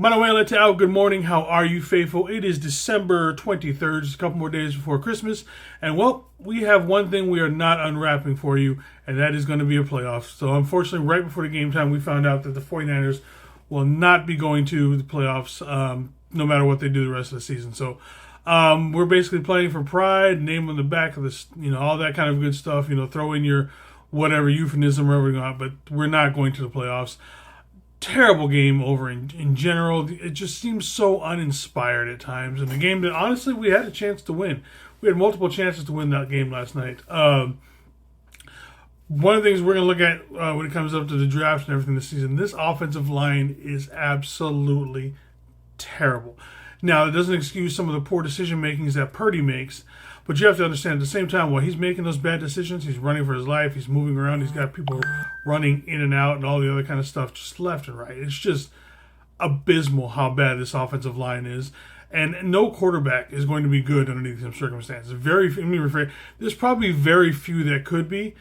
Manuela Tao, good morning. How are you, faithful? It is December 23rd, just a couple more days before Christmas. And, well, we have one thing we are not unwrapping for you, and that is going to be a playoff. So, unfortunately, right before the game time, we found out that the 49ers will not be going to the playoffs no matter what they do the rest of the season. So, we're basically playing for pride, name on the back of this, all that kind of good stuff. Throw in your whatever euphemism or whatever you want, but we're not going to the playoffs. Terrible game over in general. It just seems so uninspired at times. And a game that, honestly, we had a chance to win. We had multiple chances to win that game last night. One of the things we're going to look at when it comes up to the draft and everything this season, this offensive line is absolutely terrible. Now, it doesn't excuse some of the poor decision makings that Purdy makes, but you have to understand at the same time, while he's making those bad decisions, he's running for his life, he's moving around, he's got people running in and out and all the other kind of stuff just left and right. It's just abysmal how bad this offensive line is. And no quarterback is going to be good underneath some circumstances. There's probably very few that could be,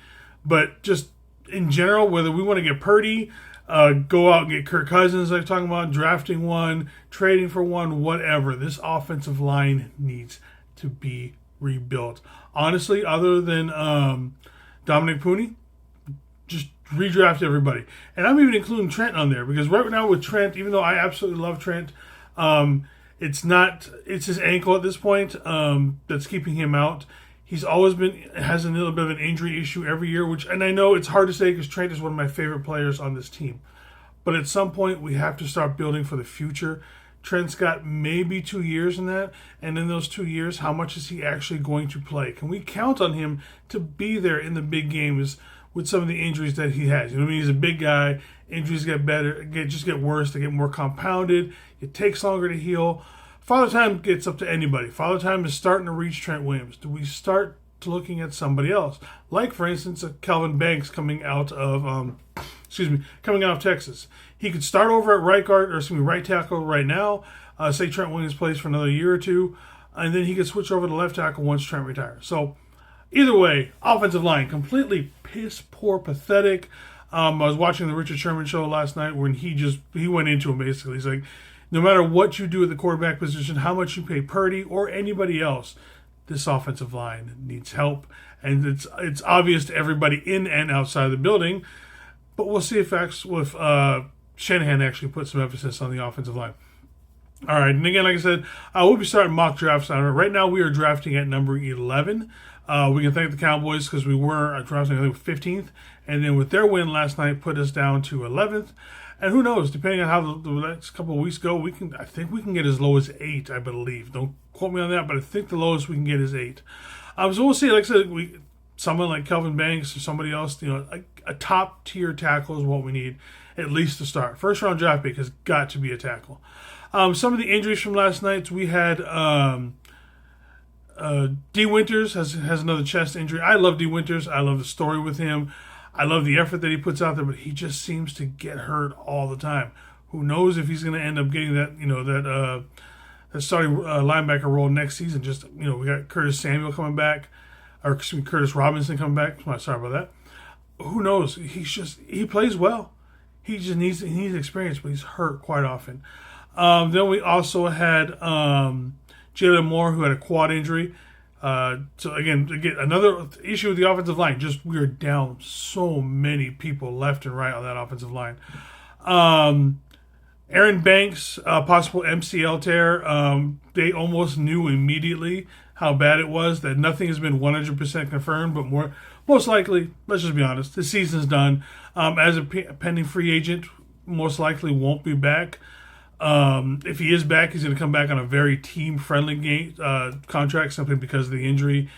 but just in general, whether we want to get Purdy, go out and get Kirk Cousins, like talking about, drafting one, trading for one, whatever, this offensive line needs to be rebuilt. Honestly, other than Dominic Pooney, just redraft everybody. And I'm even including Trent on there because right now with Trent, even though I absolutely love Trent, it's his ankle at this point that's keeping him out. He's always has a little bit of an injury issue every year, and I know it's hard to say because Trent is one of my favorite players on this team. But at some point, we have to start building for the future. Trent's got maybe 2 years in that, and in those 2 years, how much is he actually going to play? Can we count on him to be there in the big games with some of the injuries that he has? He's a big guy. Injuries get better, get worse. They get more compounded. It takes longer to heal. Father Time gets up to anybody. Father Time is starting to reach Trent Williams. Do we start looking at somebody else? Like, for instance, Kelvin Banks coming out of Texas. He could start over at right tackle right now. Say Trent Williams plays for another year or two, and then he could switch over to left tackle once Trent retires. So, either way, offensive line completely piss poor, pathetic. I was watching the Richard Sherman show last night when he went into him basically. He's like, no matter what you do at the quarterback position, how much you pay Purdy or anybody else, this offensive line needs help, and it's obvious to everybody in and outside of the building. But we'll see if Shanahan actually put some emphasis on the offensive line. All right, and again, like I said, I will be starting mock drafts on it. Right now, we are drafting at number 11. We can thank the Cowboys because we were drafting, I think, 15th, and then with their win last night, put us down to 11th. And who knows? Depending on how the next couple of weeks go, I think we can get as low as 8. I believe. Don't quote me on that, but I think the lowest we can get is 8. So we'll see. Like I said, someone like Kelvin Banks or somebody else, a top tier tackle is what we need at least to start. First round draft pick has got to be a tackle. Some of the injuries from last night, we had D. Winters has another chest injury. I love D. Winters. I love the story with him. I love the effort that he puts out there, but he just seems to get hurt all the time. Who knows if he's going to end up getting that starting linebacker role next season? We got Curtis Samuel coming back, or Curtis Robinson coming back. Sorry about that. Who knows? He plays well. He needs experience, but he's hurt quite often. Then we also had Jalen Moore, who had a quad injury. So again, another issue with the offensive line. We are down so many people left and right on that offensive line. Aaron Banks, possible MCL tear. They almost knew immediately how bad it was. That nothing has been 100% confirmed, but most likely, let's just be honest, the season's done. As a pending free agent, most likely won't be back. If he is back, he's going to come back on a very team-friendly contract simply because of the injury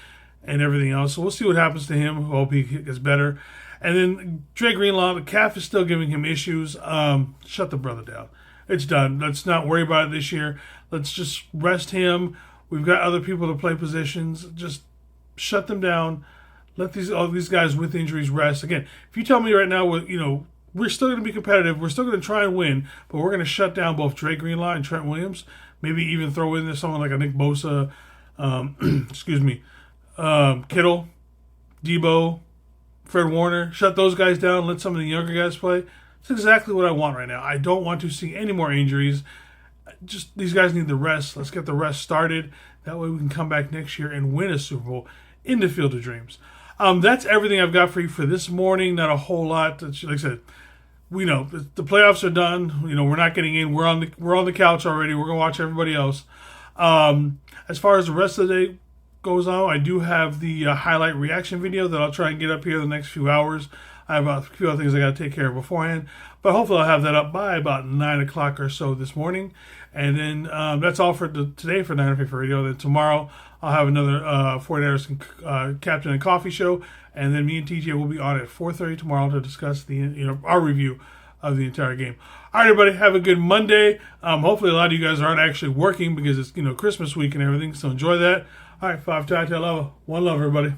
and everything else. So we'll see what happens to him. Hope he gets better. And then Dre Greenlaw, the calf is still giving him issues. Shut the brother down. It's done. Let's not worry about it this year. Let's just rest him. We've got other people to play positions. Just shut them down. Let all these guys with injuries rest. Again, if you tell me right now, we're still going to be competitive. We're still going to try and win, but we're going to shut down both Dre Greenlaw and Trent Williams. Maybe even throw in there someone like a Nick Bosa, Kittle, Debo, Fred Warner. Shut those guys down. Let some of the younger guys play. It's exactly what I want right now. I don't want to see any more injuries. just these guys need the rest. Let's get the rest started. That way we can come back next year and win a Super Bowl in the Field of Dreams. That's everything I've got for you for this morning. Not a whole lot. Like I said, we know the playoffs are done. We're not getting in. We're on the couch already. We're gonna watch everybody else. As far as the rest of the day goes on, I do have the highlight reaction video that I'll try and get up here the next few hours. I have a few other things I got to take care of beforehand, but hopefully I'll have that up by about 9 o'clock or so this morning. And then that's all for today for Niner Faithful Radio. Then tomorrow I'll have another 49ers Captain and Coffee show, and then me and TJ will be on at 4:30 tomorrow to discuss our review of the entire game. All right, everybody, have a good Monday. Hopefully a lot of you guys aren't actually working because it's Christmas week and everything, so enjoy that. All right, 5 Tata Love. One love, everybody.